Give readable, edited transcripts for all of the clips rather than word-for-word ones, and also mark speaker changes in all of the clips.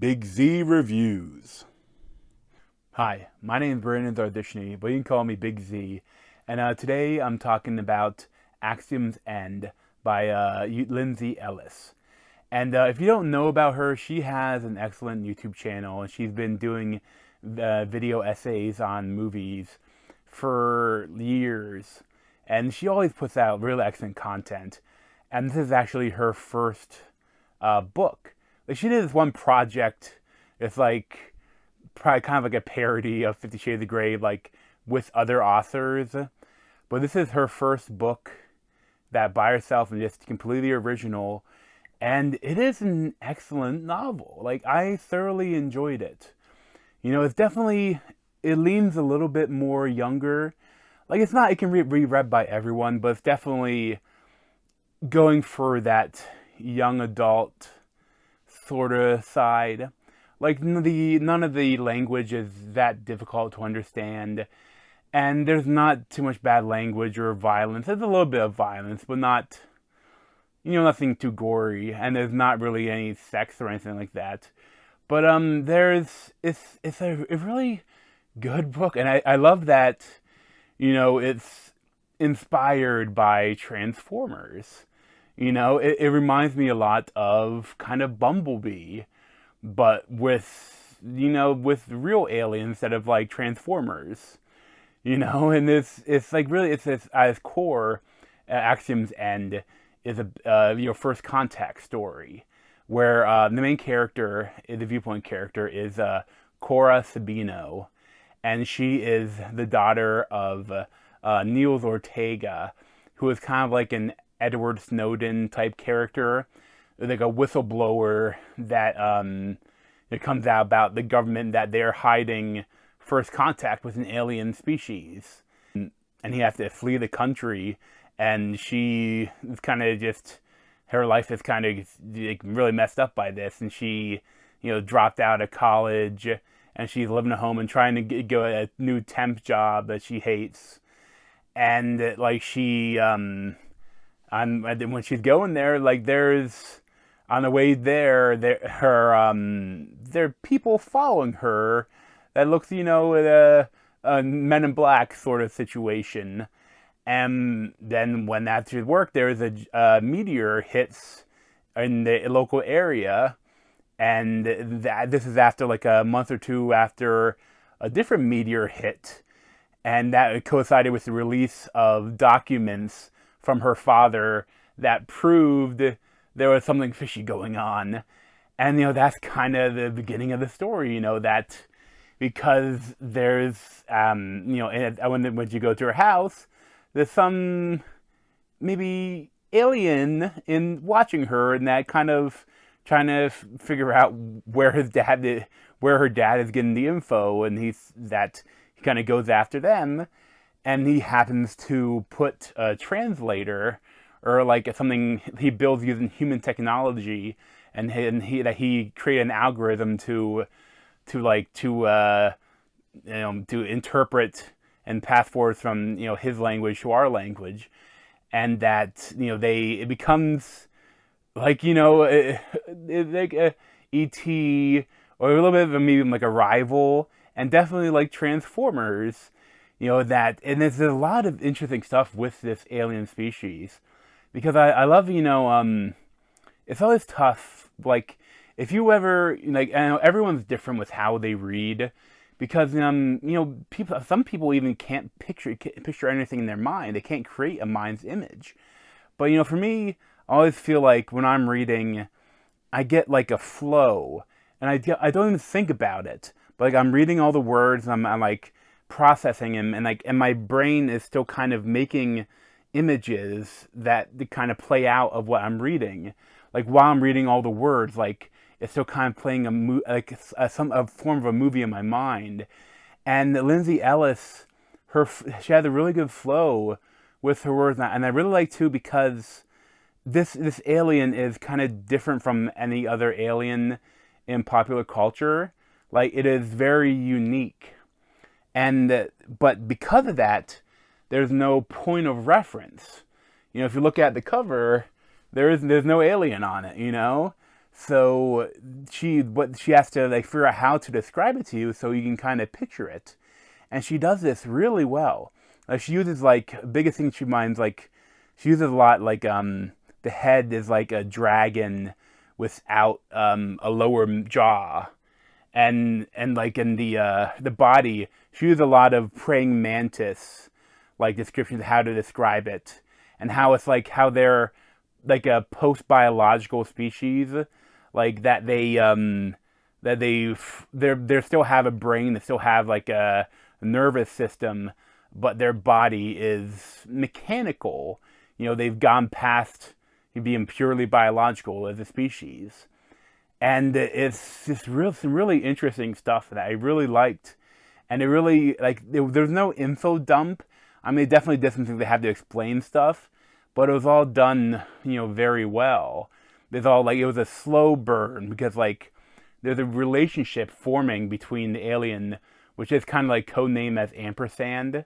Speaker 1: Big Z Reviews. Hi, my name is Zarzyczny, but you can call me Big Z. And today I'm talking about Axiom'S by Lindsay Ellis. And if you don't know about her, she has an excellent YouTube channel, and she's been doing video essays on movies for years. And she always puts out really excellent content. And this is actually her first book. Like, she did this one project. It's like probably kind of like a parody of 50 Shades of Grey, like with other authors. But this is her first book that by herself and just completely original. And it is an excellent novel. Like, I thoroughly enjoyed it. You know, it's definitely, it leans a little bit more younger. Like, it's not, it can be read by everyone, but it's definitely going for that young adult sort of side. Like, none of the language is that difficult to understand, and there's not too much bad language or violence. There's a little bit of violence, but not, nothing too gory, and there's not really any sex or anything like that. But it's a really good book, and I love that, it's inspired by Transformers. It reminds me a lot of kind of Bumblebee, but with real aliens instead of like Transformers. And it's like really, it's at its core, Axiom's End is a first contact story, where the main character, the viewpoint character, is Cora Sabino, and she is the daughter of Niels Ortega, who is kind of like an Edward Snowden type character, like a whistleblower that it comes out about the government that they're hiding first contact with an alien species, and he has to flee the country. And she is kind of just, her life is kind of like really messed up by this, and she dropped out of college, and she's living at home and trying to go a new temp job that she hates. And like she when she's going there, like there's on the way there are people following her that looks, a Men in Black sort of situation. And then when that's at work, there's a meteor hits in the local area, and this is after like a month or two after a different meteor hit, and that coincided with the release of documents from her father that proved there was something fishy going on. And, that's kind of the beginning of the story, that because there's, when you go to her house, there's some maybe alien in watching her, and that kind of trying to figure out where her dad is getting the info, and he kind of goes after them. And he happens to put a translator, or like something he builds using human technology, and he created an algorithm to interpret and pass forward from his language to our language, and that it becomes like like a ET, or a little bit of maybe like a rival, and definitely like Transformers. And there's a lot of interesting stuff with this alien species, because I love, it's always tough, like, if you ever, like, I know everyone's different with how they read, because, some people even can't picture anything in their mind. They can't create a mind's image. But, for me, I always feel like when I'm reading, I get like a flow, and I don't even think about it. But like, I'm reading all the words, and I'm like processing them, and my brain is still kind of making images that kind of play out of what I'm reading. Like, while I'm reading all the words, like, it's still kind of playing a form of a movie in my mind. And Lindsay Ellis, she had a really good flow with her words, and I really like too, because this alien is kind of different from any other alien in popular culture. Like, it is very unique. And but because of that, there's no point of reference. If you look at the cover, there's no alien on it. So what she has to like figure out how to describe it to you so you can kind of picture it. And she does this really well. She uses like biggest thing she minds like she uses a lot like the head is like a dragon without a lower jaw, and like in the body she uses a lot of praying mantis like descriptions of how to describe it, and how it's like how they're like a post biological species, like they still have a brain, they still have like a nervous system, but their body is mechanical. They've gone past being purely biological as a species. And it's just some really interesting stuff that I really liked. And it really, like, there's no info dump. I mean, it definitely did some things they had to explain stuff, but it was all done, very well. There's all, like, it was a slow burn because, like, there's a relationship forming between the alien, which is kind of like codenamed as Ampersand,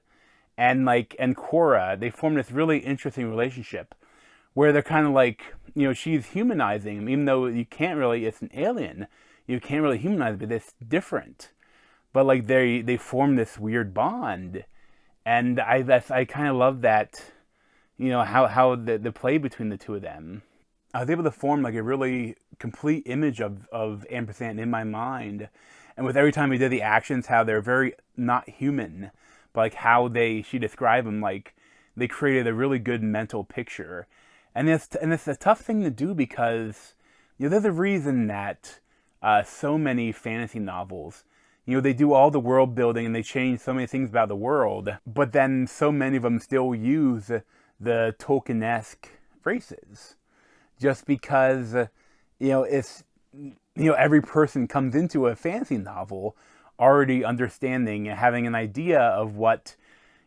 Speaker 1: and Cora. They form this really interesting relationship where they're kind of like, she's humanizing him, even though you can't really, it's an alien. You can't really humanize it, but it's different. But like they form this weird bond. And I kind of love that, how the play between the two of them. I was able to form like a really complete image of Ampersand in my mind. And with every time we did the actions, how they're very not human, but like how she described them, like they created a really good mental picture. And it's a tough thing to do because, there's a reason that so many fantasy novels, they do all the world building and they change so many things about the world, but then so many of them still use the Tolkien-esque races. Just because, it's, every person comes into a fantasy novel already understanding and having an idea of what,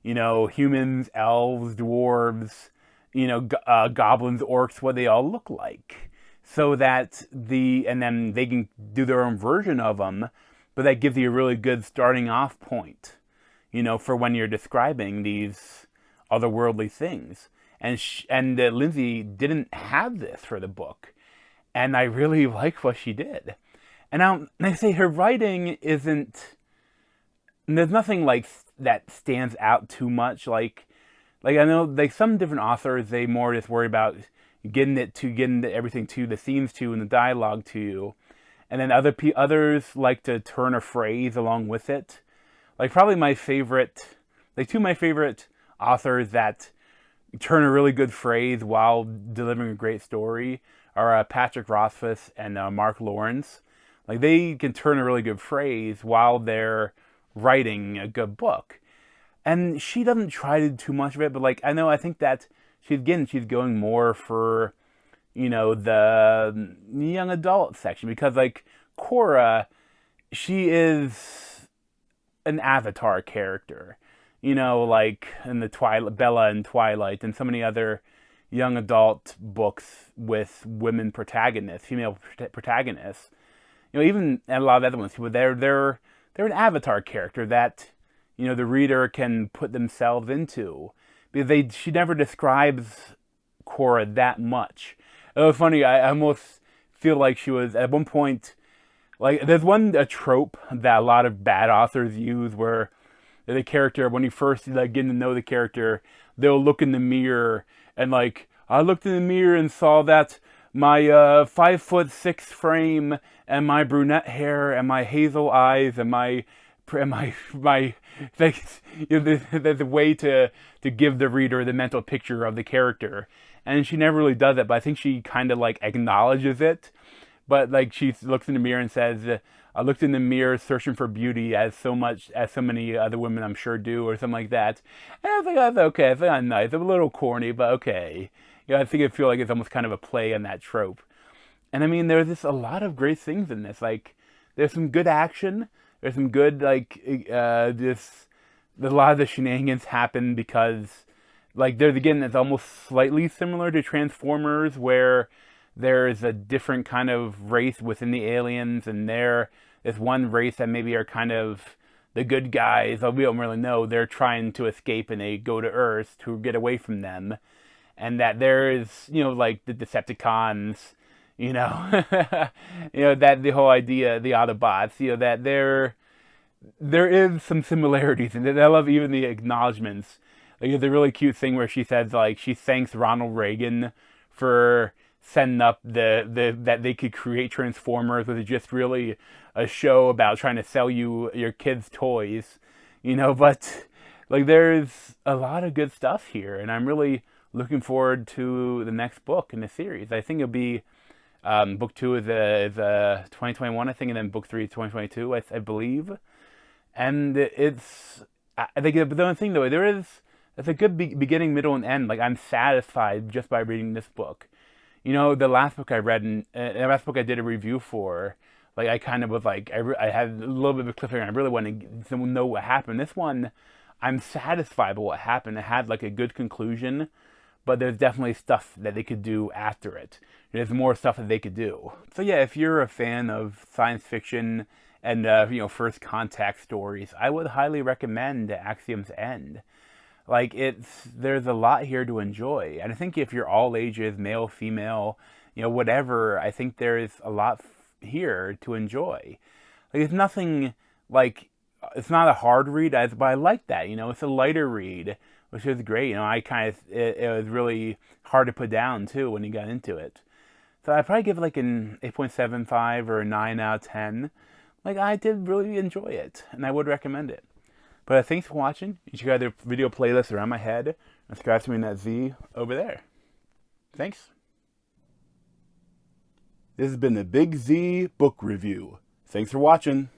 Speaker 1: humans, elves, dwarves, goblins, orcs, what they all look like, so that and then they can do their own version of them, but that gives you a really good starting off point, for when you're describing these otherworldly things. And Lindsay didn't have this for the book, and I really like what she did. And I say her writing isn't. There's nothing like that stands out too much, like I know, like some different authors, they more just worry about getting everything to the scenes to and the dialogue to you, and then others like to turn a phrase along with it. Like probably my favorite, like two of my favorite authors that turn a really good phrase while delivering a great story are Patrick Rothfuss and Mark Lawrence. Like they can turn a really good phrase while they're writing a good book. And she doesn't try to do too much of it, but like I think that she's going more for, the young adult section, because like Cora, she is an Avatar character, like in the Bella and Twilight, and so many other young adult books with women protagonists, female protagonists. Even a lot of other ones, they're an Avatar character that, the reader can put themselves into, because she never describes Cora that much. It was funny. I almost feel like she was at one point, like there's a trope that a lot of bad authors use where the character, when you first like getting to know the character, they'll look in the mirror and like, I looked in the mirror and saw that my 5'6" frame and my brunette hair and my hazel eyes and my there's a way to give the reader the mental picture of the character, and she never really does it, but I think she kind of like acknowledges it, but like she looks in the mirror and says, I looked in the mirror searching for beauty as so many other women I'm sure do, or something like that. And I was like, that's okay, it's not nice, it's a little corny, but okay. I think I feel like it's almost kind of a play on that trope. And I mean, there's just a lot of great things in this. Like, there's some good action. There's some good, like, a lot of the shenanigans happen because, like, it's almost slightly similar to Transformers, where there's a different kind of race within the aliens, and there's one race that maybe are kind of the good guys, we don't really know. They're trying to escape, and they go to Earth to get away from them. And that there is, like, the Decepticons, You know, that the whole idea, the Autobots, that there is some similarities, and I love even the acknowledgments. Like, there's a really cute thing where she says, like, she thanks Ronald Reagan for setting up that they could create Transformers, which is just really a show about trying to sell you your kids' toys, but like there's a lot of good stuff here, and I'm really looking forward to the next book in the series. I think it'll be book 2 is 2021, I think, and then book 3 is 2022, I believe. And I think the only thing though, it's a good beginning, middle, and end. Like, I'm satisfied just by reading this book. The last book I read, and the last book I did a review for, like, I kind of was like, I had a little bit of a cliffhanger. I really wanted to know what happened. This one, I'm satisfied with what happened. It had like a good conclusion, but there's definitely stuff that they could do after it. There's more stuff that they could do. So yeah, if you're a fan of science fiction and first contact stories, I would highly recommend Axiom's End. Like, there's a lot here to enjoy, and I think if you're all ages, male, female, whatever, I think there is a lot here to enjoy. Like, it's nothing like, it's not a hard read, but I like that. It's a lighter read, which is great. I kind of, it was really hard to put down too when you got into it. So I'd probably give it like an 8.75 or a 9 out of 10. Like, I did really enjoy it, and I would recommend it. But thanks for watching. You should go to the video playlist around my head and subscribe to me in that Z over there. Thanks. This has been the Big Z Book Review. Thanks for watching.